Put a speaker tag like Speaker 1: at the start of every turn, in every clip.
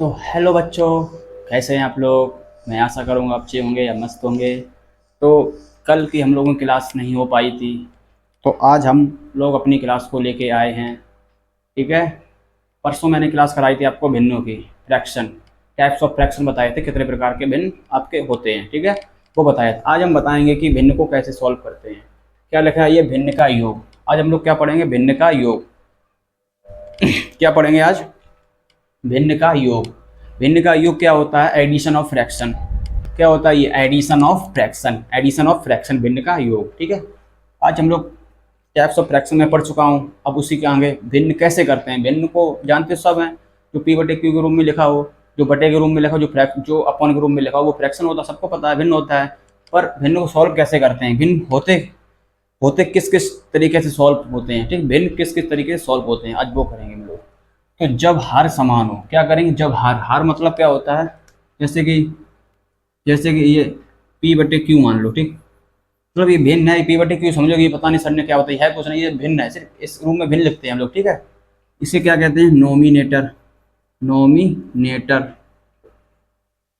Speaker 1: तो हेलो बच्चों, कैसे हैं आप लोग। मैं आशा करूँगा अच्छे होंगे या मस्त होंगे। तो कल की हम लोगों की क्लास नहीं हो पाई थी, तो आज हम लोग अपनी क्लास को लेके आए हैं। ठीक है। परसों मैंने क्लास कराई थी आपको भिन्नों की, फ्रैक्शन, टाइप्स ऑफ फ्रैक्शन बताए थे, कितने प्रकार के भिन्न आपके होते हैं। ठीक है, वो बताया था। आज हम बताएंगे कि भिन्न को कैसे सॉल्व करते हैं। क्या लिखा है, ये भिन्न का योग। आज हम लोग क्या पढ़ेंगे, भिन्न का योग। क्या पढ़ेंगे आज, भिन्न का योग। भिन्न का योग क्या होता है, एडिशन ऑफ फ्रैक्शन। क्या होता है ये, addition of fraction, addition of fraction भिन्न का योग। ठीक है। आज हम लोग टाइप्स ऑफ फ्रैक्शन में पढ़ चुका हूँ, अब उसी के आगे भिन्न कैसे करते हैं। भिन्न को जानते सब हैं, जो पी बटे क्यू के रूप में लिखा हो, जो बटे के रूप में लिखा हो, जो अपॉन के रूप में लिखा हो, वो फ्रैक्शन होता है, सबको पता है भिन्न होता है। पर भिन्न को सॉल्व कैसे करते हैं, भिन्न होते होते किस किस तरीके से सॉल्व होते हैं। ठीक, भिन्न किस किस तरीके से सॉल्व होते हैं, आज वो करेंगे हम लोग। तो जब हार समान हो, क्या करेंगे, जब हार, हार मतलब क्या होता है, जैसे कि ये पी बटे क्यू मान लो। ठीक, मतलब ये भिन्न है, पी बटे क्यू समझो, ये पता नहीं सर ने क्या होता है कुछ नहीं, ये भिन्न है, सिर्फ इस रूम में भिन्न लिखते हैं हम लोग। ठीक है, इसे क्या कहते हैं, नोमिनेटर, नोमिनेटर,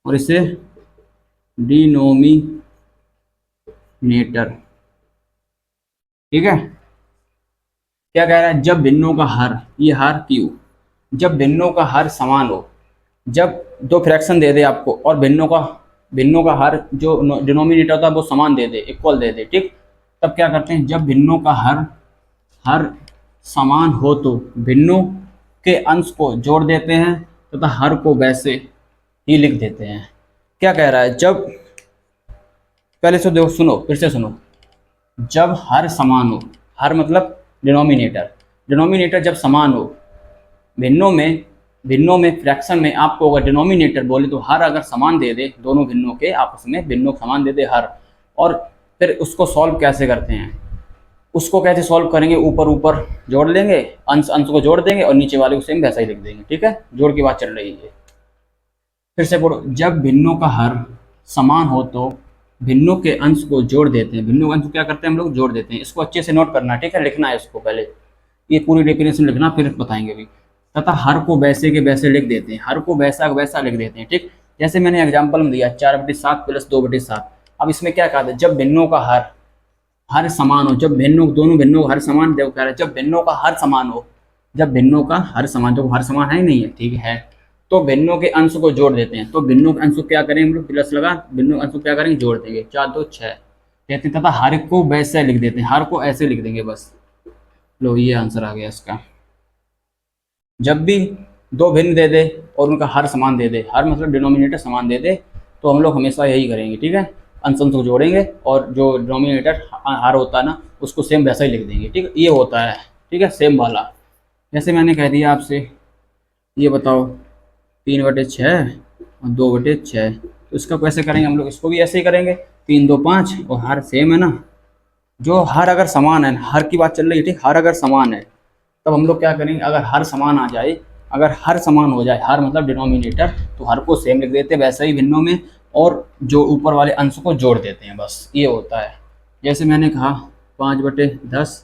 Speaker 1: और इसे डिनोमिनेटर। ठीक है, क्या कह रहा है, जब भिन्नों का हर, ये हर क्यू, जब भिन्नों का हर समान हो, जब दो फ्रैक्शन दे दे आपको और भिन्नों का हर जो डिनोमिनेटर होता है वो समान दे दे, इक्वल दे दे। ठीक, तब क्या करते हैं, जब भिन्नों का हर हर समान हो तो भिन्नों के अंश को जोड़ देते हैं तथा हर को वैसे ही लिख देते हैं। क्या कह रहा है, जब, पहले से देखो, सुनो, फिर से सुनो। जब हर समान हो, हर मतलब डिनोमिनेटर, डिनोमिनेटर जब समान हो, भिन्नों में फ्रैक्शन में आपको अगर डिनोमिनेटर बोले तो हर अगर समान दे दे, दोनों भिन्नों के आपस में भिन्नों समान दे दे हर, और फिर उसको सॉल्व कैसे करते हैं, उसको कैसे सॉल्व करेंगे, ऊपर ऊपर जोड़ लेंगे, अंश अंश को जोड़ देंगे और नीचे वाले को सेम वैसा ही लिख देंगे। ठीक है, जोड़ की बात चल रही है। फिर से पढ़ो, जब भिन्नों का हर समान हो तो भिन्नों के अंश को जोड़ देते हैं। भिन्नों के अंश को क्या करते हैं हम लोग, जोड़ देते हैं। इसको अच्छे से नोट करना, ठीक है, लिखना है इसको पहले, ये पूरी डेफिनेशन लिखना, फिर बताएंगे भी। तथा हर को वैसे के वैसे लिख देते हैं, हर को वैसा वैसा लिख देते हैं। ठीक, जैसे मैंने एग्जाम्पल में दिया 4/7 प्लस 2/7। अब इसमें क्या कहा था, जब भिन्नों का हर हर समान हो, जब भिन्नों, दोनों भिन्नों का हर समान, देखो कह रहा है जब भिन्नों का हर समान हो, जब भिन्नों का हर समान, जो हर समान है ही नहीं है, ठीक है, तो भिन्नों के अंश को जोड़ देते हैं। तो भिन्नों के अंश को क्या करेंगे हम लोग, प्लस लगा, भिन्नों के अंश को क्या करेंगे, जोड़ देंगे, 4 2 6 कहते हैं। तथा हर को वैसे लिख देते हैं, हर को ऐसे लिख देंगे बस। लो, ये आंसर आ गया इसका। जब भी दो भिन्न दे दे और उनका हर समान दे दे, हर मतलब डिनोमिनेटर समान दे दे, तो हम लोग हमेशा यही करेंगे। ठीक है, अंश अंश को जोड़ेंगे और जो डिनोमिनेटर हर होता है ना, उसको सेम वैसा ही लिख देंगे। ठीक है, ये होता है। ठीक है, सेम वाला। जैसे मैंने कह दिया आपसे, ये बताओ 3/6 और 2/6, तो इसका कैसे करेंगे हम लोग, इसको भी ऐसे ही करेंगे, 3 2 5 और हर सेम है ना। जो हर अगर समान है, हर की बात चल रही है, ठीक, हर अगर समान है तब हम लोग क्या करेंगे, अगर हर समान आ जाए, अगर हर समान हो जाए, हर मतलब डिनोमिनेटर, तो हर को सेम लिख देते हैं वैसे ही भिन्नों में, और जो ऊपर वाले अंश को जोड़ देते हैं, बस ये होता है। जैसे मैंने कहा 5/10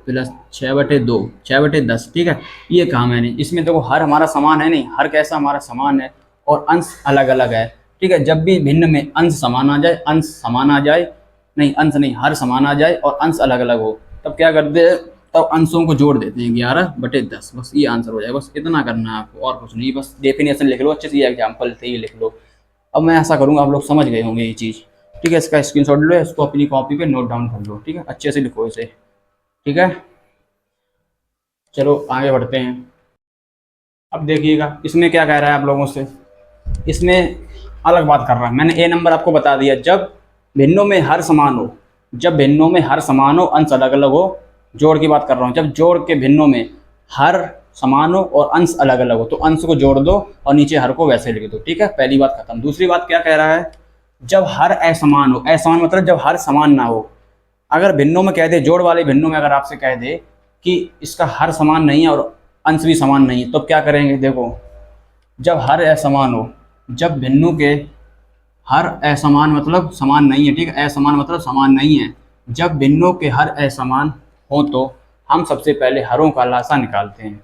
Speaker 1: प्लस 6/2, 6/10। ठीक है, ये कहा मैंने, इसमें देखो हर हमारा समान है नहीं, हर कैसा हमारा समान है और अंश अलग अलग है। ठीक है, जब भी भिन्न में अंश समान आ जाए, अंश समान आ जाए, नहीं अंश नहीं, हर समान आ जाए और अंश अलग अलग हो, तब क्या करते हैं, तब अंशों को जोड़ देते हैं, 11/10। बस ये आंसर हो जाए, बस इतना करना है आपको, और कुछ नहीं, बस डेफिनेशन लिख लो अच्छे से, ये एग्जाम्पल थे ये लिख लो। अब मैं ऐसा करूँगा, आप लोग समझ गए होंगे ये चीज़। ठीक है, इसका स्क्रीनशॉट लो, इसको अपनी कॉपी पे नोट डाउन कर लो। ठीक है, अच्छे से लिखो इसे। ठीक है, चलो आगे बढ़ते हैं। अब देखिएगा इसमें क्या कह रहा है आप लोगों से, इसमें अलग बात कर रहा है। मैंने ए नंबर आपको बता दिया, जब भिन्नों में हर समान हो, जब भिन्नों में हर समान हो, अंश अलग अलग हो, जोड़ की बात कर रहा हूँ, जब जोड़ के भिन्नों में हर समान हो और अंश अलग अलग हो, तो अंश को जोड़ दो और नीचे हर को वैसे लिख दो। ठीक है, पहली बात खत्म। दूसरी बात क्या कह रहा है, जब हर असमान हो, असमान मतलब जब हर समान ना हो। अगर भिन्नों में कह दे, जोड़ वाले भिन्नों में अगर आपसे कह दे कि इसका हर समान नहीं है और अंश भी समान नहीं है, तो क्या करेंगे, देखो, जब हर असमान हो, जब भिन्नों के हर असमान मतलब समान नहीं है, ठीक है, असमान मतलब समान नहीं है, जब भिन्नों के हर असमान हो तो हम सबसे पहले हरों का लासा निकालते हैं।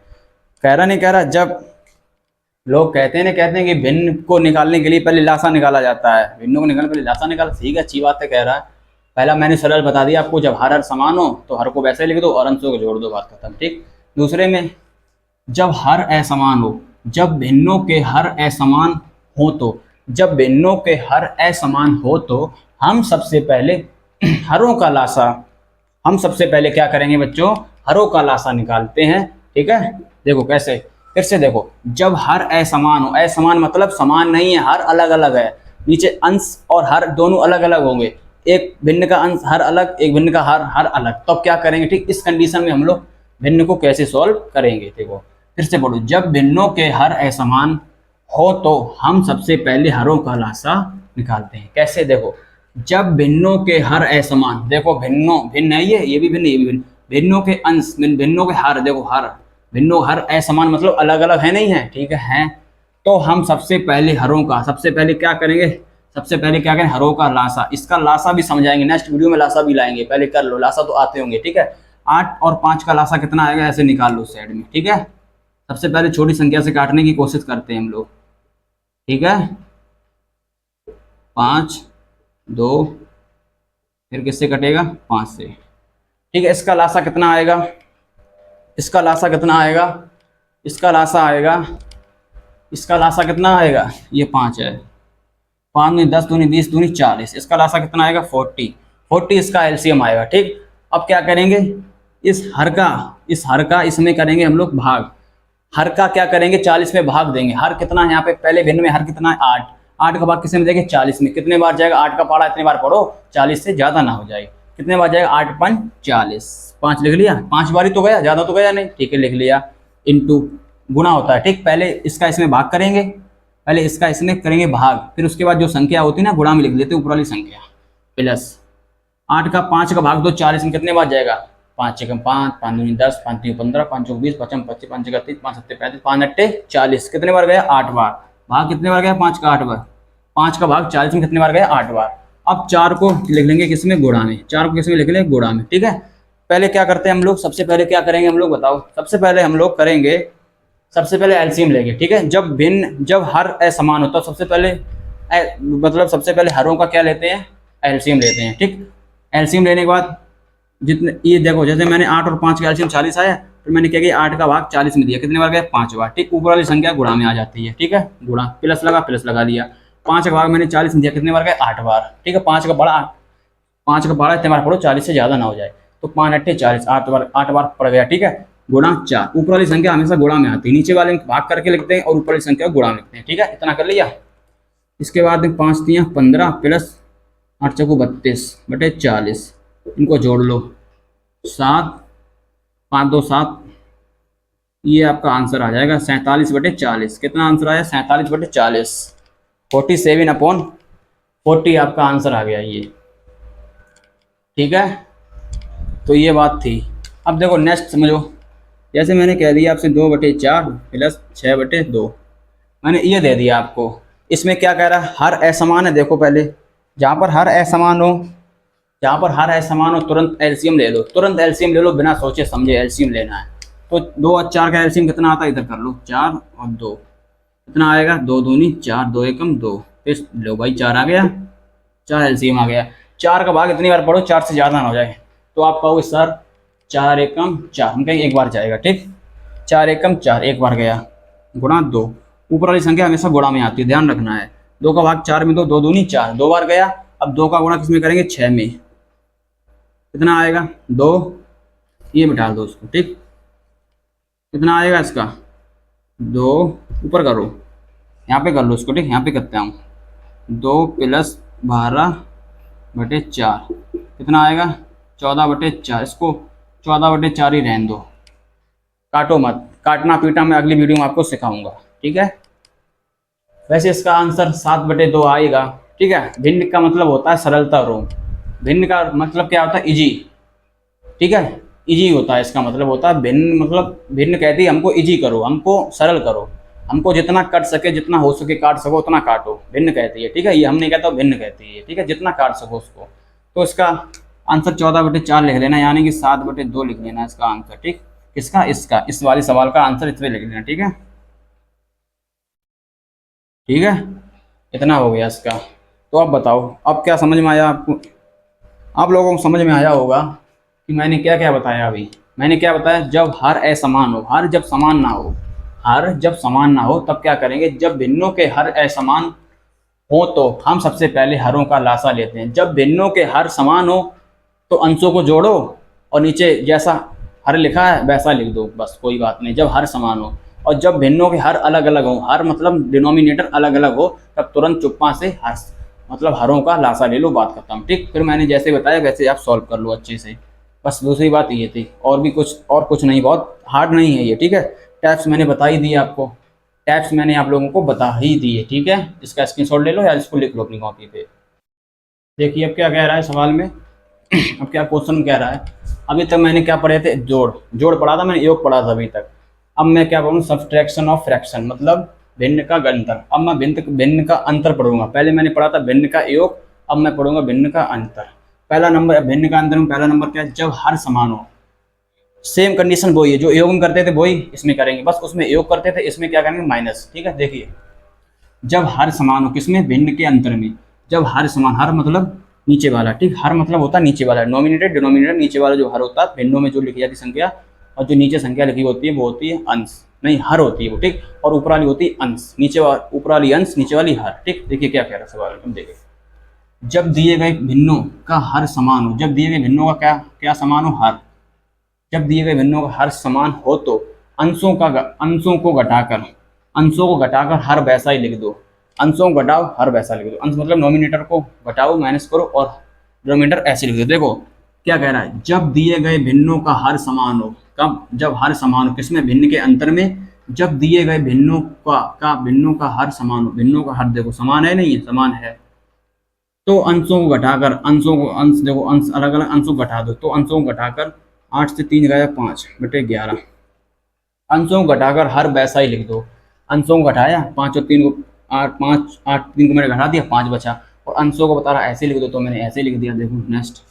Speaker 1: कह रहा नहीं कह रहा, जब लोग कहते हैं कि भिन्न को निकालने के लिए पहले लासा निकाला जाता है, भिन्नों को निकालने के पहले लासा निकाला। ठीक है, अच्छी बात है, कह रहा है। पहला मैंने सरल बता दिया आपको, जब हर समान हो तो हर को वैसे लिख दो और अंशों को जोड़ दो, बात खत्म। ठीक। दूसरे में, जब हर असमान हो, जब भिन्नों के हर असमान हो तो, जब भिन्नों के हर असमान हो तो हम सबसे पहले हरों का लासा, हम सबसे पहले क्या करेंगे बच्चों, हरों का लासा निकालते हैं। ठीक है, देखो कैसे, फिर से देखो, जब हर असमान हो, असमान मतलब समान नहीं है, हर अलग अलग है, नीचे अंश और हर दोनों अलग अलग होंगे, एक भिन्न का अंश हर अलग, एक भिन्न का हर अलग, तो अब क्या करेंगे। ठीक, इस कंडीशन में हम लोग भिन्न को कैसे सॉल्व करेंगे, देखो फिर से पढ़ो। जब भिन्नों के हर असमान हो तो हम सबसे पहले हरों का लासा निकालते हैं। कैसे, देखो, जब भिन्नों के हर असमान, देखो भिन्नों भिन्न है, ये भी भिन्न, ये भी भिन्न, भिन्नों के अंश, भिन्नों के हर, देखो हर, भिन्नों हर असमान मतलब अलग अलग है, नहीं है, ठीक है। तो हम सबसे पहले हरों का, सबसे पहले क्या करेंगे, सबसे पहले क्या करें, हरों का लासा। इसका लासा भी समझाएंगे, नेक्स्ट वीडियो में लासा भी लाएंगे, पहले कर लो, लासा तो आते होंगे। ठीक है, 8 और 5 का लासा कितना आएगा, ऐसे निकाल लो साइड में। ठीक है, सबसे पहले छोटी संख्या से काटने की कोशिश करते हैं हम लोग। ठीक है, 5, 2, फिर किससे कटेगा, 5 से। ठीक है, इसका लासा कितना आएगा, इसका लासा कितना आएगा, इसका लासा आएगा, इसका लासा कितना आएगा, ये 5 है, 5 दूनी 10, दूनी 20, दूनी 40, इसका लासा कितना आएगा, 40 इसका एलसीएम आएगा। ठीक, अब क्या करेंगे, इस हर का इसमें करेंगे हम लोग भाग, हर का क्या करेंगे, 40 में भाग देंगे। हर कितना है यहाँ पे, पहले भिन्न में हर कितना है, 8, 8 का भाग किसमें में देंगे, 40 में। कितने बार जाएगा, 8 का पढ़ा इतने बार पढ़ो, 40 से ज़्यादा ना हो जाए। कितने बार जाएगा, 8 5 40, 5 लिख लिया, 5 बार ही तो गया, ज़्यादा तो गया नहीं। ठीक है, लिख लिया, इंटू गुणा होता है। ठीक, पहले इसका इसमें भाग करेंगे, पहले इसका इसमें करेंगे भाग, फिर उसके बाद जो संख्या होती है ना, गुणा में लिख देते ऊपर वाली संख्या, प्लस 8 का 5 का भाग दो 40 में, कितने बार जाएगा, 5 एकम 5, 5 दूनी 10, 5 तीन 15, 5 चौक 20, 5 25, 5 31, 5 7 35, 5 अट्ठे 40, कितने बार गया, 8 बार। भाग कितने बार गया, 5 का 8 बार, 5 का भाग 40 में कितने बार गया, 8 बार। अब 4 को लिख लेंगे किसमें, गुणा में, 4 को किसमें लिख लेंगे, गुणा में। ठीक है, पहले क्या करते हैं हम लोग, सबसे पहले क्या करेंगे हम लोग, बताओ। सबसे पहले हम लोग करेंगे, सबसे पहले एलसीएम लेंगे। ठीक है, जब हर असमान होता है, सबसे पहले मतलब सबसे पहले हरों का क्या लेते हैं, एलसीएम लेते हैं। ठीक, एलसीएम लेने के बाद जितने, ये देखो जैसे मैंने 8 और 5 का एलसीएम 40 आया, फिर मैंने क्या किया, 8 का भाग 40 में दिया, कितने बार गया, 5 बार। ठीक, ऊपर वाली संख्या गुणा में आ जाती है। ठीक है, गुणा, प्लस लगा दिया, 5 का भाग मैंने 40 में दिया, कितने बार गया, 8 बार। ठीक है, 5 का बड़ा इतने बार पढ़ो, 40 से ज़्यादा ना हो जाए, तो 5 अट्ठे 40, 8 बार पड़ गया। ठीक है, गुणा 4, ऊपर वाली संख्या हमेशा गुणा में आती है, नीचे वाले में भाग करके लिखते हैं और ऊपर वाली संख्या गुणा में लिखते हैं। ठीक है, इतना कर लिया। इसके बाद 5 3 15 प्लस 8 चौको 32 बटे 40, इनको जोड़ लो, 7, 5 2 7, ये आपका आंसर आ जाएगा 47 बटे 40। कितना आंसर आया, 47 बटे 40, 47/40 आपका आंसर आ गया ये। ठीक है, तो ये बात थी। अब देखो नेक्स्ट समझो, जैसे मैंने कह दिया आपसे 2/4 प्लस 6/2, मैंने ये दे दिया आपको। इसमें क्या कह रहा है, हर असमान है। देखो पहले जहाँ पर हर असमान हो, तुरंत एलसीएम ले लो, तुरंत एलसीएम ले लो, बिना सोचे समझे एलसीएम लेना है। तो 2 और 4 का एलसीएम कितना आता है, इधर कर लो, 4 और 2 कितना आएगा, 2 दूनी 4, 2 एकम 2, फिर लो भाई 4 आ गया, 4 एलसीएम आ गया। 4 का भाग इतनी बार पढ़ो, 4 से ज़्यादा ना हो जाए, तो आप कहोगे सर 4 एकम 4, हम कहेंगे एक बार जाएगा। ठीक, 4 एकम 4 एक बार गया, गुणा 2, ऊपर वाली संख्या हमेशा गुणा में आती है, ध्यान रखना है। 2 का भाग 4 में दो, 2 दूनी 4, 2 बार गया। अब 2 का गुणा किसमें करेंगे, 6 में, कितना आएगा, 2, ये बिठा दो उसको। ठीक, कितना आएगा इसका, 2, ऊपर करो, यहाँ पे कर लो उसको। ठीक, यहाँ पे करता हूँ, 2 प्लस 12/4 कितना आएगा, 14/4, इसको 14/4 ही रहने दो, काटो मत, काटना पीटा मैं अगली वीडियो में आपको सिखाऊंगा। ठीक है, वैसे इसका आंसर 7/2 आएगा। ठीक है, भिन्न का मतलब होता है सरलता रोम, भिन्न का मतलब क्या होता है, इजी। ठीक है, इजी होता है, इसका मतलब होता है भिन्न, मतलब भिन्न कहती है हमको इजी करो, हमको सरल करो, हमको जितना कट सके, जितना हो सके काट सको उतना काटो, भिन्न कहती है। ठीक है, ये हम नहीं कहता, भिन्न कहती है। ठीक है, जितना काट सको उसको। तो इसका आंसर 14/4 लिख लेना, यानी कि 7/2 लिख लेना इसका आंसर। ठीक, किसका, इसका, इस वाले सवाल का आंसर इसमें लिख लेना। ठीक है। ठीक है, इतना हो गया इसका। तो अब बताओ, अब क्या समझ में आया आपको? आप लोगों को समझ में आया होगा कि मैंने क्या क्या बताया अभी। मैंने क्या बताया, जब हर असमान हो, हर जब समान ना हो, हर जब समान ना हो तब क्या करेंगे, जब भिन्नों के हर असमान हो तो हम सबसे पहले हरों का लासा लेते हैं। जब भिन्नों के हर समान हो तो अंशों को जोड़ो और नीचे जैसा हर लिखा है वैसा लिख दो, बस कोई बात नहीं, जब हर समान हो। और जब भिन्नों के हर अलग अलग हो, हर मतलब डिनोमिनेटर अलग अलग हो, तब तुरंत चुप्पा से हर मतलब हरों का लासा ले लो, बात खत्म। ठीक, फिर मैंने जैसे बताया वैसे आप सॉल्व कर लो अच्छे से। बस दूसरी बात ये थी, और भी कुछ और कुछ नहीं, बहुत हार्ड नहीं है ये। ठीक है, टैप्स मैंने बता ही दिए आपको, टैप्स मैंने आप लोगों को बता ही दिए। ठीक है, इसका स्क्रीनशॉट ले लो या इसको लिख लो अपनी कॉपी पे। देखिए अब क्या कह रहा है सवाल में। अब क्या क्वेश्चन कह रहा है, अभी तक मैंने क्या पढ़े थे, जोड़, जोड़ पढ़ा था मैंने, योग पढ़ा था अभी तक। अब मैं क्या पढ़ूँ, सब्सट्रैक्शन ऑफ फ्रैक्शन, मतलब भिन्न का अंतर। अब मैं भिन्न का अंतर पढ़ूंगा। पहले मैंने पढ़ा था भिन्न का योग, अब मैं पढ़ूंगा भिन्न का अंतर। पहला नंबर भिन्न का अंतर में पहला नंबर क्या है, जब हर समान हो। सेम कंडीशन वही है जो योग में करते थे वही इसमें करेंगे, बस उसमें योग करते थे, इसमें क्या करेंगे, माइनस। ठीक है, देखिए जब हर समान हो, किसमें, भिन्न के अंतर में। जब हर समान, हर मतलब नीचे वाला, ठीक, हर मतलब होता है नीचे वाला, नॉमिनेटर डिनोमिनेटर नीचे वाला जो हर होता है, भिन्नों में जो लिखी जाती संख्या, और जो नीचे संख्या लिखी होती है वो होती है अंश, नहीं हर होती है वो, ठीक। और ऊपर वाली होती है अंश, नीचे वाली ऊपर वाली अंश, नीचे वाली हर। ठीक, देखिए क्या कह रहा है सवाल में, देखिए जब दिए गए भिन्नों का हर समान हो, जब दिए गए भिन्नों का क्या क्या समान हो, हर। जब दिए गए भिन्नों का हर समान हो तो अंशों को घटाकर हर वैसा ही लिख दो। अंशों को घटाओ हर वैसा लिख दो। अंश मतलब नॉमिनेटर को घटाओ, माइनस करो, और डिनोमिनेटर ऐसे लिख दो। देखो क्या कह रहा है, जब दिए गए भिन्नों का हर समान हो, कब, जब हर समान हो, किसमें, भिन्न के अंतर में। जब दिए गए भिन्नों का हर समान हो, भिन्नों का हर देखो समान है नहीं है, समान है, तो अंशों को घटाकर, अंश देखो, अंश अलग अलग, अंशों को घटा दो, तो अंशों को घटाकर 8 से 3 गया 5/11, अंशों को घटाकर हर वैसा ही लिख दो। अंशों को घटाया, 5 और 3 को 8, 5 8 3 को मैंने घटा दिया, 5 बचा, और अंशों को बता रहा ऐसे लिख दो, तो मैंने ऐसे लिख दिया। देखो नेक्स्ट,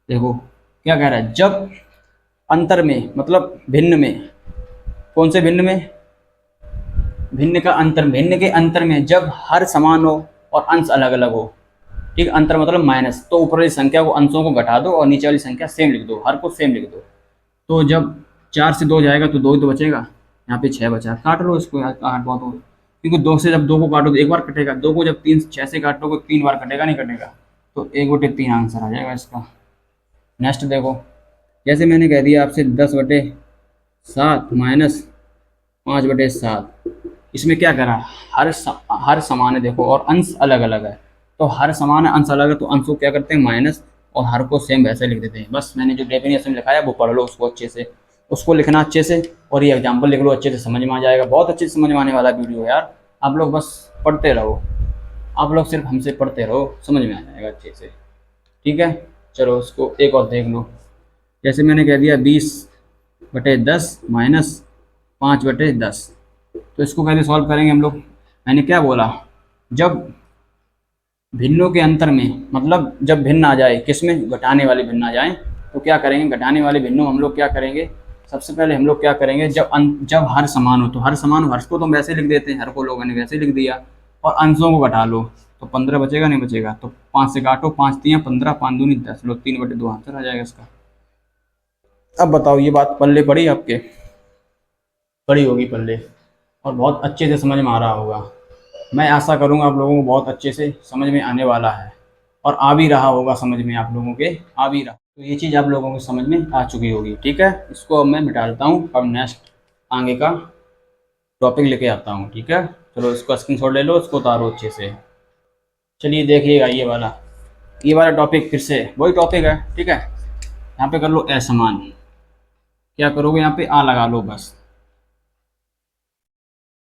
Speaker 1: देखो क्या कह रहा है, जब अंतर में मतलब भिन्न में, कौन से भिन्न में, भिन्न का अंतर, भिन्न के अंतर में जब हर समान हो और अंश अलग अलग हो। ठीक, अंतर मतलब माइनस, तो ऊपर वाली संख्या को, अंशों को घटा दो और नीचे वाली संख्या सेम लिख दो, हर को सेम लिख दो। तो जब 4 से 2 जाएगा तो 2 ही तो बचेगा, यहाँ पे 6 बचा, काट लो इसको यार, काट बहुत हो, क्योंकि 2 से जब 2 को काटो तो एक बार कटेगा, 2 को जब 6 से काटोगे 3 बार कटेगा, नहीं कटेगा, तो 1/3 आंसर आ जाएगा इसका। नेक्स्ट देखो, जैसे मैंने कह दिया आपसे 10/7 माइनस 5/7, इसमें क्या करा, हर समान है देखो, और अंश अलग अलग है, तो हर समान है अंश अलग है, तो अंश को क्या करते हैं माइनस, और हर को सेम वैसे लिख देते हैं। बस मैंने जो डेफिनेशन लिखा है वो पढ़ लो उसको अच्छे से, उसको लिखना अच्छे से, और ये एग्जाम्पल लिख लो अच्छे से, समझ में आ जाएगा। बहुत अच्छे से समझ में आने वाला वीडियो यार, आप लोग बस पढ़ते रहो, आप लोग सिर्फ हमसे पढ़ते रहो, समझ में आ जाएगा अच्छे से। ठीक है, चलो उसको एक और देख लो। जैसे मैंने कह दिया 20/10 माइनस 5/10, तो इसको कैसे सॉल्व करेंगे हम लोग। मैंने क्या बोला, जब भिन्नों के अंतर में, मतलब जब भिन्न आ जाए, किसमें, घटाने वाले भिन्न आ जाए, तो क्या करेंगे, घटाने वाले भिन्नों हम लोग क्या करेंगे, सबसे पहले हम लोग क्या करेंगे, जब हर समान हो, तो हर समान हो, हर्ष को तो हम वैसे लिख देते हैं, हर को लोगों ने वैसे लिख दिया, और अंशों को घटा लो, तो 15 बचेगा, नहीं बचेगा, तो 5 से काटो, 5 3 15, 5 दूनी 10, लो 3/2 आंसर आ जाएगा इसका। अब बताओ, ये बात पल्ले पड़ी आपके, पड़ी होगी पल्ले, और बहुत अच्छे से समझ में आ रहा होगा। मैं आशा करूंगा आप लोगों को बहुत अच्छे से समझ में आने वाला है, और आ भी रहा होगा समझ में, आप लोगों के आ भी रहा, तो ये चीज़ आप लोगों को समझ में आ चुकी होगी। ठीक है, इसको अब मैं मिटा देता हूँ, अब नेक्स्ट आगे का टॉपिक लेके आता हूँ। ठीक है, चलो इसको स्क्रीनशॉट ले लो, इसको उतारो अच्छे से। चलिए देखिएगा, ये वाला टॉपिक फिर से वही टॉपिक है। ठीक है, यहाँ पे कर लो असमान, क्या करोगे, यहाँ पे आ लगा लो बस।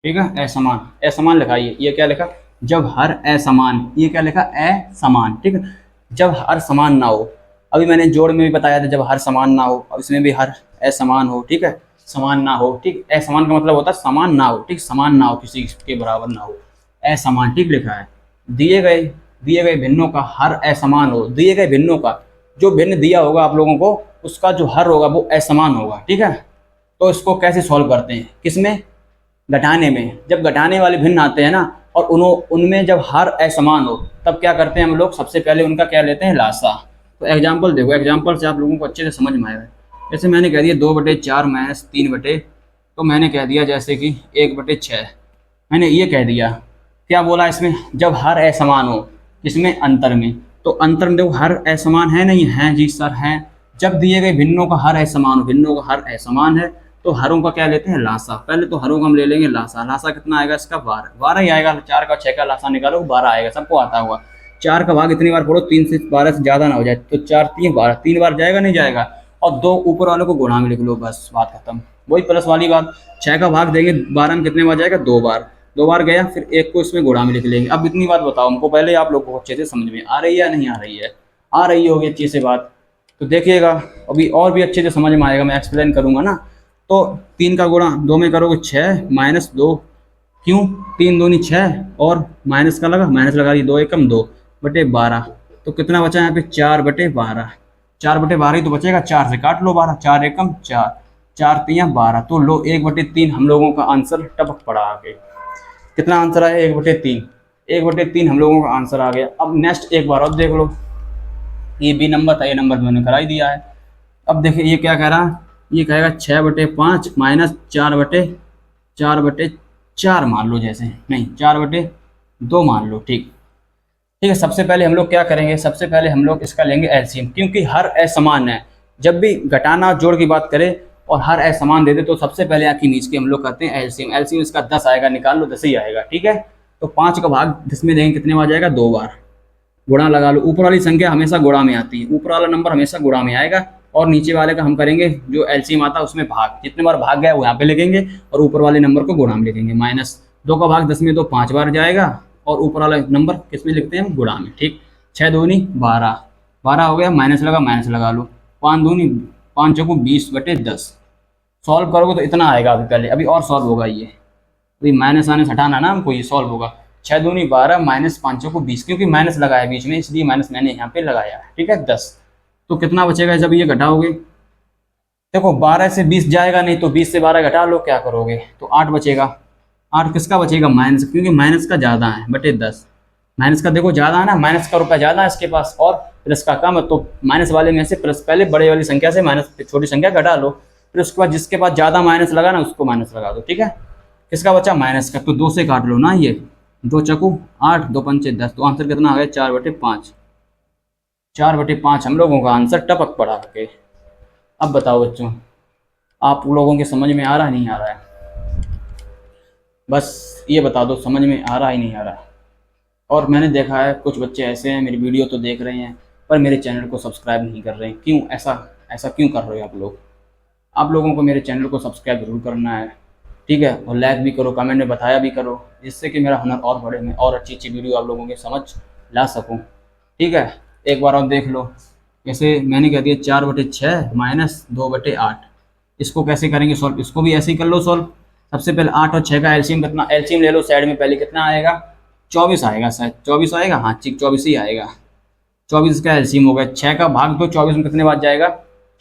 Speaker 1: ठीक है, असमान, असमान लिखाइए, ये क्या लिखा, जब हर असमान, ये क्या लिखा, असमान। ठीक है, जब हर समान ना हो, अभी मैंने जोड़ में भी बताया था, जब हर समान ना हो, अब इसमें भी हर असमान हो। ठीक है, समान ना हो, ठीक, असमान का मतलब होता है समान ना हो, ठीक, समान ना हो, किसी के बराबर ना हो, असमान। ठीक लिखा है, दिए गए भिन्नों का हर असमान हो, दिए गए भिन्नों का, जो भिन्न दिया होगा आप लोगों को, उसका जो हर होगा वो असमान होगा। ठीक है, तो इसको कैसे सॉल्व करते हैं, किसमें, घटाने में। जब घटाने वाले भिन्न आते हैं ना और उनमें जब हर असमान हो तब क्या करते हैं हम लोग, सबसे पहले उनका क्या लेते हैं, लासा। तो एग्जाम्पल देखो, एग्जाम्पल से आप लोगों को अच्छे से समझ में आएगा। जैसे मैंने कह दिया 2/4 माइनस 3 तो मैंने कह दिया जैसे कि 1/6, मैंने ये कह दिया। क्या बोला इसमें, जब हर असमान हो, किसमें, अंतर में। तो अंतर में देखो हर असमान है नहीं है, जी सर है। जब दिए गए भिन्नों का हर असमान हो, भिन्नों का हर असमान है तो हरों का क्या लेते हैं, लासा। पहले तो हरों का हम ले लेंगे लासा। लासा कितना आएगा इसका, 12। 12 ही आएगा। 4 का 6 का लासा निकालो, 12 आएगा, सबको आता हुआ। 4 का भाग इतनी बार पढ़ो, 3 से 12 से ज़्यादा ना हो जाए, तो 4 3 12, 3 बार जाएगा, नहीं जाएगा। और 2 ऊपर वालों को गुणा में लिख लो, बस बात खत्म। वही प्लस वाली बात, 6 का भाग देंगे 12 में, कितने बार जाएगा, 2 बार। 2 बार गया, फिर 1 को इसमें गुणा में लिख लेंगे। अब इतनी बात बताओ हमको, पहले आप लोग को अच्छे से समझ में आ रही है या नहीं आ रही है, आ रही होगी अच्छी से बात, तो देखिएगा अभी और भी अच्छे से समझ में आएगा, मैं एक्सप्लेन करूंगा ना। तो 3 का गुणा 2 में करोगे 6 माइनस 2, क्यों, 3 दूनी 6 और माइनस का लगा, माइनस लगा दी, 2 एकम 2/12। तो कितना बचा यहाँ पे, 4/12। 4/12 ही तो बचेगा, 4 से काट लो 12, 4 एकम 4, 4 3 12। तो लो 1/3 हम लोगों का आंसर टपक पड़ा आगे। कितना आंसर आया, 1/3। 1/3 हम लोगों का आंसर आ गया। अब नेक्स्ट एक बार और देख लो, ये बी नंबर था, ये नंबर मैंने करा ही दिया है। अब देखिए ये क्या कह रहा, ये कहेगा 6/5 माइनस 4/4 मान लो, जैसे नहीं 4/2 मान लो, ठीक। ठीक है, सबसे पहले हम लोग क्या करेंगे, सबसे पहले हम लोग इसका लेंगे एलसीएम, क्योंकि हर असमान है। जब भी घटाना जोड़ की बात करें और हर असमान दे दे तो सबसे पहले आँखी नीच के हम लोग करते हैं एलसीएम। एलसीएम इसका 10 आएगा, निकाल लो, 10 ही आएगा, ठीक है। तो 5 का भाग 10 में देंगे, कितने बार जाएगा, 2 बार। गुणा लगा लो, ऊपर वाली संख्या हमेशा गुणा में आती है, ऊपर वाला नंबर हमेशा गुणा में आएगा। और नीचे वाले का हम करेंगे जो एलसीएम आता है उसमें भाग, जितने बार भाग गया वो यहाँ पे लिखेंगे और ऊपर वाले नंबर को गुणा में लिखेंगे। -2 का भाग 10 में 2 5 बार जाएगा और ऊपर वाला नंबर किस में लिखते हैं हम, गुणा में, ठीक। 6 दूनी 12, 12 हो गया, माइनस लगा, माइनस लगा लो। 5 दूनी 5 चौको 20/10। सॉल्व करोगे तो इतना आएगा, अभी पहले अभी और सॉल्व होगा ये, अभी माइनस आने से हटाना ना हमको, ये सॉल्व होगा। 6 दूनी 12 माइनस 5 को 20, क्योंकि माइनस लगाया बीच में इसलिए माइनस मैंने यहाँ पे लगाया है, ठीक है, 10। तो कितना बचेगा जब ये घटाओगे, देखो 12 से 20 जाएगा नहीं, तो 20 से 12 घटा लो, क्या करोगे, तो 8 बचेगा। 8 किसका बचेगा, माइनस, क्योंकि माइनस का ज़्यादा है, बटे 10। माइनस का देखो ज़्यादा है ना, माइनस का रुपया ज़्यादा है इसके पास और प्लस का कम है, तो माइनस वाले में से प्लस, पहले बड़े वाली संख्या से माइनस छोटी संख्या घटा लो, फिर उसके बाद जिसके पास ज़्यादा माइनस लगा ना उसको माइनस लगा दो, ठीक है। किसका बचा, माइनस का, तो 2 से काट लो ना, ये 2 चकू 8, 2 पंचे 10, तो आंसर कितना आ गया, 4/5। 4/5 हम लोगों का आंसर टपक पड़ा के। अब बताओ बच्चों, आप लोगों के समझ में आ रहा है नहीं आ रहा है, बस ये बता दो समझ में आ रहा है नहीं आ रहा है। और मैंने देखा है कुछ बच्चे ऐसे हैं, मेरी वीडियो तो देख रहे हैं पर मेरे चैनल को सब्सक्राइब नहीं कर रहे हैं। क्यों, ऐसा क्यों कर रहे हो आप लोग? आप लोगों को मेरे चैनल को सब्सक्राइब जरूर करना है, ठीक है, और लाइक भी करो, कमेंट में बताया भी करो, जिससे कि मेरा हुनर और बढ़े, मैं और अच्छी वीडियो आप लोगों के समझ ला सकूँ, ठीक है। एक बार और देख लो, जैसे मैंने कह दिया 4/6 माइनस 2/8, इसको कैसे करेंगे सॉल्व, इसको भी ऐसे ही कर लो सॉल्व। सबसे पहले 8 और 6 का एलसीएम कितना, एलसीएम ले लो साइड में, पहले कितना आएगा, 24 आएगा, शायद 24 आएगा, हाँ ठीक 24 ही आएगा। 24 का एलसीएम हो गया, 6 का भाग तो 24 में कितने बार जाएगा,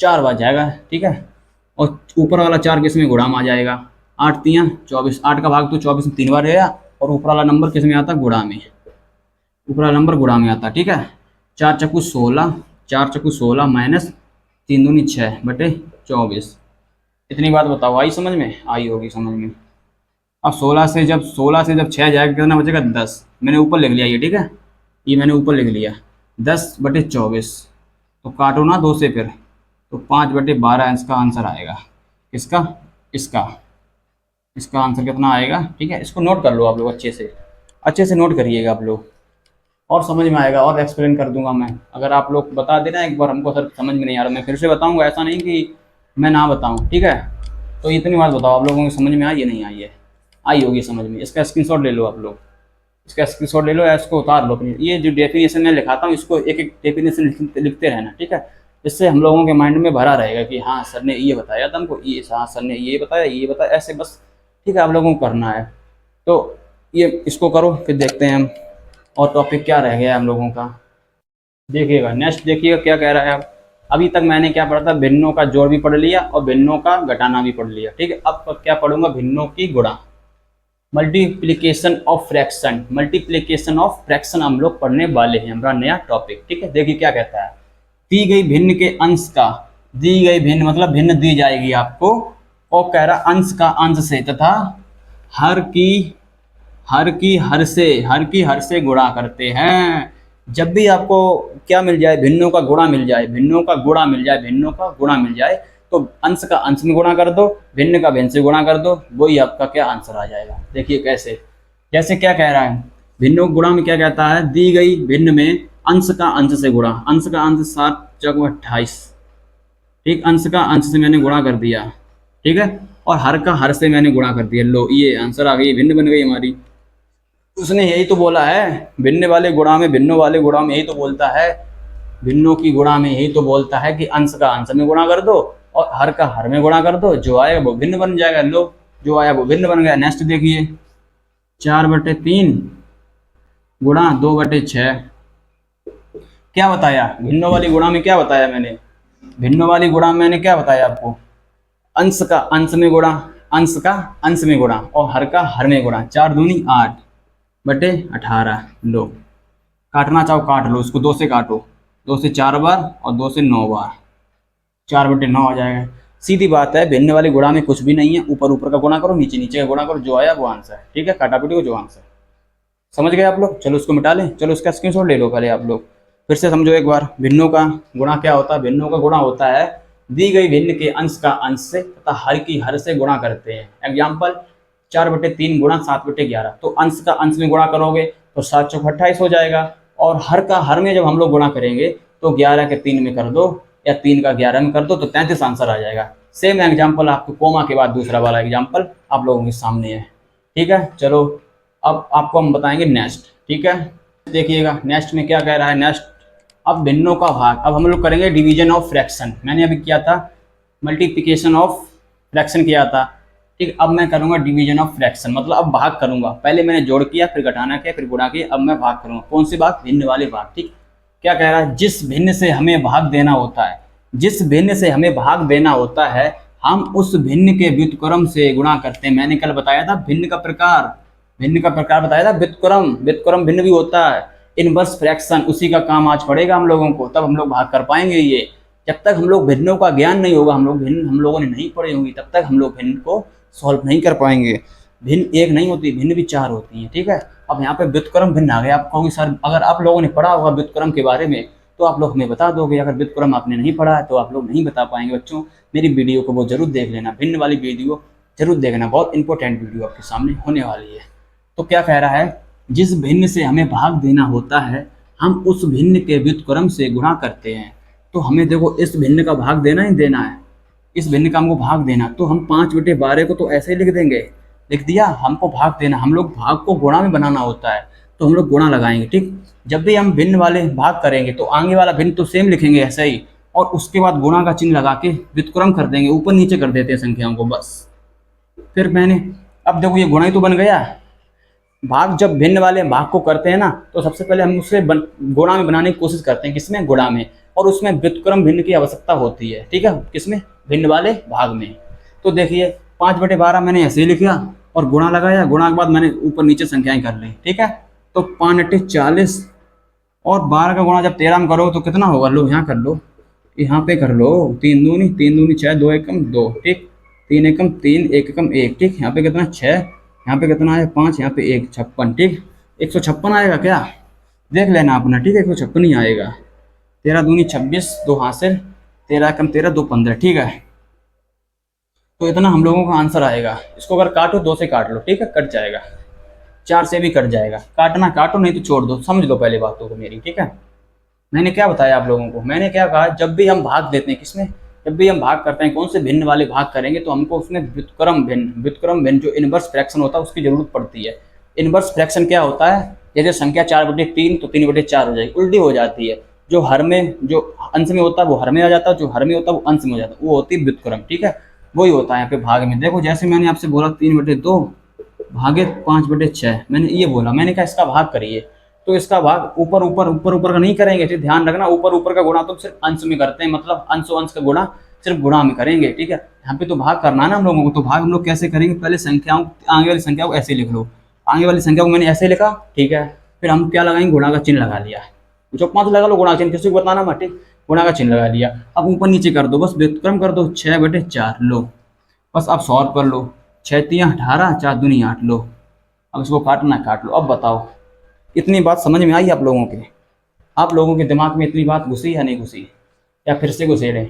Speaker 1: 4 बार जाएगा, ठीक है। और ऊपर वाला 4 किस में, गुणा में आ जाएगा, 8 3 24, 8 का भाग तो 24 में 3 बार गया और ऊपर वाला नंबर किस में आता, गुणा में, ऊपर वाला नंबर गुणा में आता, ठीक है। 4 चक्कू 16, 4 चक्कू 16 माइनस 3 दूनी 6/24। इतनी बात बताओ, आई समझ में, आई होगी समझ में। अब 16 से जब 6 जाएगा कितना बचेगा, 10, मैंने ऊपर लिख लिया ये, ठीक है, ये मैंने ऊपर लिख लिया 10/24। तो काटो ना 2 से, फिर तो 5/12 इसका आंसर आएगा। किसका, इसका आंसर कितना आएगा, ठीक है। इसको नोट कर लो आप लोग, अच्छे से नोट करिएगा आप लोग, और समझ में आएगा, और एक्सप्लेन कर दूंगा मैं। अगर आप लोग बता देना एक बार हमको, सर समझ में नहीं आ रहा, मैं फिर से बताऊंगा, ऐसा नहीं कि मैं ना बताऊं, ठीक है। तो इतनी बात बताओ आप लोगों को समझ में आई है नहीं आई है, आई होगी समझ में। इसका स्क्रीनशॉट ले लो आप लोग, इसका स्क्रीनशॉट ले लो या इसको उतार लो अपनी, ये जो डेफिनेशन मैं लिखाता हूँ इसको एक एक डेफिनेशन लिखते रहना, ठीक है। इससे हम लोगों के माइंड में भरा रहेगा कि हाँ सर ने ये बताया था हमको, ये हाँ सर ने ये बताया ऐसे, बस ठीक है, आप लोगों को करना है। तो ये इसको करो, फिर देखते हैं हम और टॉपिक क्या रह गया हम लोगों का। देखिएगा नेक्स्ट, देखिएगा क्या कह रहा है आप। अभी तक मैंने क्या पढ़ा था, भिन्नों का जोड़ भी पढ़ लिया और भिन्नों का घटाना भी पढ़ लिया, ठीक है। अब क्या पढ़ूंगा, भिन्नों की गुणा, multiplication of fraction, multiplication of fraction हम लोग पढ़ने वाले हैं, हमारा नया टॉपिक, ठीक है। देखिए क्या कहता है, दी गई भिन्न के अंश का, दी गई भिन्न मतलब भिन्न दी जाएगी आपको, और कह रहा अंश का अंश से तथा हर की हर की हर से गुणा करते हैं। जब भी आपको क्या मिल जाए, भिन्नों का गुणा मिल जाए, भिन्नों का गुणा मिल जाए, भिन्नों का गुणा मिल जाए, तो अंश का अंश में गुणा कर दो, भिन्न का भिन्न से गुणा कर दो, वही आपका क्या आंसर आ जाएगा। देखिए कैसे, जैसे क्या कह रहा है, भिन्नों गुणा में क्या कहता है, दी गई भिन्न में अंश का अंश से गुणा, अंश का अंश 7 चौक 28, ठीक, अंश का अंश से मैंने गुणा कर दिया, ठीक है, और हर का हर से मैंने गुणा कर दिया, लो ये आंसर आ गई, भिन्न बन गई हमारी। उसने यही तो बोला है, भिन्न वाले गुणा में, भिन्नों वाले गुणा में यही तो बोलता है, भिन्नों की गुणा में यही तो बोलता है कि अंश का अंश में गुणा कर दो और हर का हर में गुणा कर दो, जो आएगा वो भिन्न बन जाएगा। लो जो आया वो भिन्न बन गया। नेक्स्ट देखिए, 4/3 गुणा 2/6, क्या बताया भिन्नों वाली गुणा में, क्या बताया मैंने, भिन्नों वाली गुणा में मैंने क्या बताया आपको, अंश का अंश में गुणा, अंश का अंश में गुणा और हर का हर में गुणा, 4 दूनी 8/18। लो काटना चाहो काट लो, इसको 2 से काटो, 2 से 4 बार और 2 से 9 बार, 4/9 आ जाएगा। सीधी बात है, भिन्न वाली गुणा में कुछ भी नहीं है, ऊपर ऊपर का गुणा करो, नीचे नीचे का गुणा करो, जो आया वो आंसर है, ठीक है, काटापीटी को जो आंसर। समझ गए आप लोग। चलो उसको मिटा लें, चलो उसका स्क्रीनशॉट ले लो पहले आप लोग, फिर से समझो एक बार। भिन्नों का गुणा क्या होता है, भिन्नों का गुणा होता है दी गई भिन्न के अंश का अंश से तथा हर की हर से गुणा करते हैं। एग्जाम्पल 4/3 गुणा 7/11, तो अंश का अंश में गुणा करोगे तो 7 चौक 28 हो जाएगा, और हर का हर में जब हम लोग गुणा करेंगे तो 11 के 3 में कर दो या 3 का 11 में कर दो तो 33 आंसर आ जाएगा। सेम एग्जाम्पल आपको कोमा के बाद दूसरा वाला एग्जाम्पल आप लोगों के सामने है, ठीक है। चलो अब आपको हम बताएंगे नेक्स्ट, ठीक है। देखिएगा नेक्स्ट में क्या कह रहा है, नेक्स्ट अब भिन्नों का भाग, अब हम लोग करेंगे डिवीजन ऑफ फ्रैक्शन। मैंने अभी किया था मल्टीप्लिकेशन ऑफ फ्रैक्शन किया था, ठीक, अब मैं करूंगा डिवीजन ऑफ फ्रैक्शन, मतलब अब भाग करूंगा। पहले मैंने जोड़ किया, फिर घटाना किया, फिर गुणा किया, अब मैं भाग करूंगा। कौन से भाग, भिन्न वाले भाग, ठीक। क्या कह रहा है, जिस भिन्न से हमें भाग देना होता है, जिस भिन्न से हमें भाग देना होता है हम उस भिन्न के व्युत्क्रम से गुणा करते हैं। मैंने कल बताया था भिन्न का प्रकार, भिन्न का प्रकार बताया था व्युत्क्रम, व्युत्क्रम भिन्न भी होता है। इनवर्स फ्रैक्शन, उसी का काम आज पड़ेगा हम लोगों को, तब हम लोग भाग कर पाएंगे ये। जब तक हम लोग भिन्नों का ज्ञान नहीं होगा, हम लोगों ने नहीं पढ़े होंगे, तब तक हम लोग भिन्न को सॉल्व नहीं कर पाएंगे। भिन्न एक नहीं होती, भिन्न भी 4 होती हैं, ठीक है। अब यहाँ पे व्युत्क्रम भिन्न आ गया। आप कहोगे सर अगर आप लोगों ने पढ़ा होगा व्युत्क्रम के बारे में तो आप लोग हमें बता दोगे, अगर व्युत्क्रम आपने नहीं पढ़ा है तो आप लोग नहीं बता पाएंगे। बच्चों मेरी वीडियो को वो जरूर देख लेना, भिन्न वाली वीडियो जरूर देखना, बहुत इंपॉर्टेंट वीडियो आपके सामने होने वाली है। तो क्या कह रहा है, जिस भिन्न से हमें भाग देना होता है हम उस भिन्न के व्युत्क्रम से गुणा करते हैं। तो हमें देखो इस भिन्न का भाग देना ही देना है, इस भिन्न का हमको भाग देना, तो हम 5/12 को तो ऐसे ही लिख देंगे, लिख दिया। हमको भाग देना, हम लोग भाग को गुणा में बनाना होता है तो हम लोग गुणा लगाएंगे, ठीक। जब भी हम भिन्न वाले भाग करेंगे तो आगे वाला भिन्न तो सेम लिखेंगे ऐसे ही, और उसके बाद गुणा का चिन्ह लगा के व्युत्क्रम कर देंगे, ऊपर नीचे कर देते हैं संख्याओं को बस। फिर मैंने अब देखो ये गुणा ही तो बन गया। भाग जब भिन्न वाले भाग को करते हैं ना तो सबसे पहले हम उसे गुणा में बनाने की कोशिश करते हैं, किसमें, गुणा में, और उसमें व्युत्क्रम भिन्न की आवश्यकता होती है, ठीक है, किसमें, भिन्न वाले भाग में। तो देखिए 5/12 मैंने ऐसे ही लिखा और गुणा लगाया, गुणा के बाद मैंने ऊपर नीचे संख्याएं कर ली, ठीक है। तो 5/40 और 12 का गुणा जब 13 में करो तो कितना होगा, लो यहाँ कर लो, यहाँ पे कर लो, 3 दूनी 6, 2 एकम 2, ठीक, 3 एकम 3, 1 एकम 1, ठीक, यहाँ पे कितना 6, यहाँ पे कितना है 5, यहाँ पे 1, 56, ठीक, 156 आएगा क्या, देख लेना अपना, ठीक है, 156 ही आएगा। 13 दूनी 26, 2 हासिल, 13 एकम 13, 2 15, ठीक है। तो इतना हम लोगों का आंसर आएगा। इसको अगर काटो 2 से काट लो, ठीक है, कट जाएगा, 4 से भी कट जाएगा, काटना काटो नहीं तो छोड़ दो, समझ लो पहले बातों को मेरी, ठीक है। मैंने क्या बताया आप लोगों को, मैंने क्या कहा, जब भी हम भाग देते हैं किसमें, जब भी हम भाग करते हैं कौन से भिन्न वाले भाग करेंगे तो हमको उसमें व्युत्क्रम भिन्न जो इनवर्स फ्रैक्शन होता है उसकी जरूरत पड़ती है। इनवर्स फ्रैक्शन क्या होता है, जैसे संख्या 4/3 तो 3/4 हो जाएगी, उल्टी हो जाती है। जो हर में, जो अंश में होता है वो हर में आ जाता है, जो हर में होता है वो अंश में हो जाता है, वो होती है व्युत्क्रम, ठीक है। वही होता है यहाँ पे भाग में। देखो जैसे मैंने आपसे बोला 3/2 भागे 5/6, मैंने ये बोला, मैंने कहा इसका भाग करिए, तो इसका भाग ऊपर ऊपर ऊपर ऊपर का नहीं करेंगे, ठीक, ध्यान रखना, ऊपर ऊपर का गुणा तो सिर्फ अंश में करते हैं, मतलब अंश और अंश का गुणा सिर्फ गुणा में करेंगे, ठीक है। यहाँ पे तो भाग करना है ना हम लोगों को, तो भाग हम लोग कैसे करेंगे, पहले संख्याओं, आगे वाली संख्या को ऐसे लिख लो, आगे वाली संख्या को मैंने ऐसे लिखा, ठीक है। फिर हम क्या लगाएंगे, गुणा का चिन्ह लगा लिया, जो 5 लगा लो गुणा का चिन्ह, किसी को बताना मत, ठीक, गुणा का चिन्ह लगा लिया। अब ऊपर नीचे कर दो, बस व्युत्क्रम कर दो, 6/4 लो, बस आप सॉल्व कर लो, 6 तियां 18, 4 दूनी 8 लो। अब इसको काटना काट लो। अब बताओ इतनी बात समझ में आई आप लोगों के, आप लोगों के दिमाग में इतनी बात घुसी या नहीं घुसी, या फिर से घुसेड़े?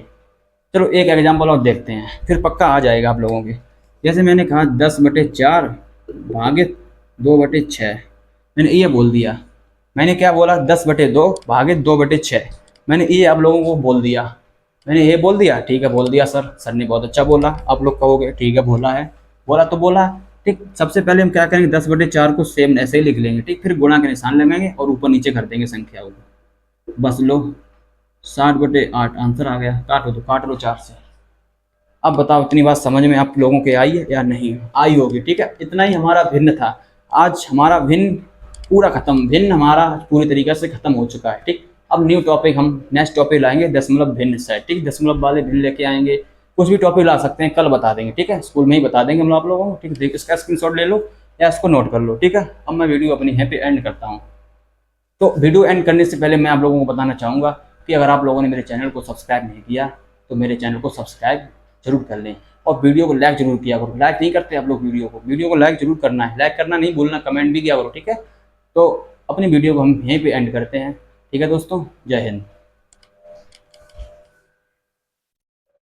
Speaker 1: चलो एक एग्जाम्पल और देखते हैं, फिर पक्का आ जाएगा आप लोगों के। जैसे मैंने कहा 10/4 भागित 2/6, मैंने ये बोल दिया, मैंने क्या बोला, 10/2 भागित 2/6, मैंने ये आप लोगों को बोल दिया, मैंने ये बोल दिया, ठीक है, बोल दिया सर ने बहुत अच्छा बोला, आप लोग कहोगे ठीक है बोला है, बोला तो बोला, ठीक। सबसे पहले हम क्या करेंगे, 10/4 को सेम ऐसे ही लिख लेंगे, ठीक, फिर गुणा के निशान लगाएंगे और ऊपर नीचे कर देंगे संख्याओं को, बस लो 60/8 आंसर आ गया, काटो तो काट लो 4 से। अब बताओ इतनी बात समझ में आप लोगों के आई है या नहीं आई होगी, ठीक है। इतना ही हमारा भिन्न था, आज हमारा भिन्न पूरा खत्म, भिन्न हमारा पूरी तरीके से खत्म हो चुका है, ठीक। अब न्यू टॉपिक, हम नेक्स्ट टॉपिक लाएंगे दशमलव भिन्न से, ठीक, दशमलव वाले भिन्न लेके आएंगे, कुछ भी टॉपिक ला सकते हैं, कल बता देंगे, ठीक है, स्कूल में ही बता देंगे हम आप लोगों को, ठीक। इसका स्क्रीनशॉट ले लो या इसको नोट कर लो, ठीक है। अब मैं वीडियो अपनी यहीं पे एंड करता हूँ। तो वीडियो एंड करने से पहले मैं आप लोगों को बताना चाहूँगा कि अगर आप लोगों ने मेरे चैनल को सब्सक्राइब नहीं किया तो मेरे चैनल को सब्सक्राइब जरूर कर लें, और वीडियो को लाइक जरूर किया करो, लाइक नहीं करते आप लोग वीडियो को लाइक जरूर करना है, लाइक करना नहीं भूलना, कमेंट भी किया करो, ठीक है। तो अपनी वीडियो को हम यहीं पे एंड करते हैं, ठीक है दोस्तों, जय हिंद।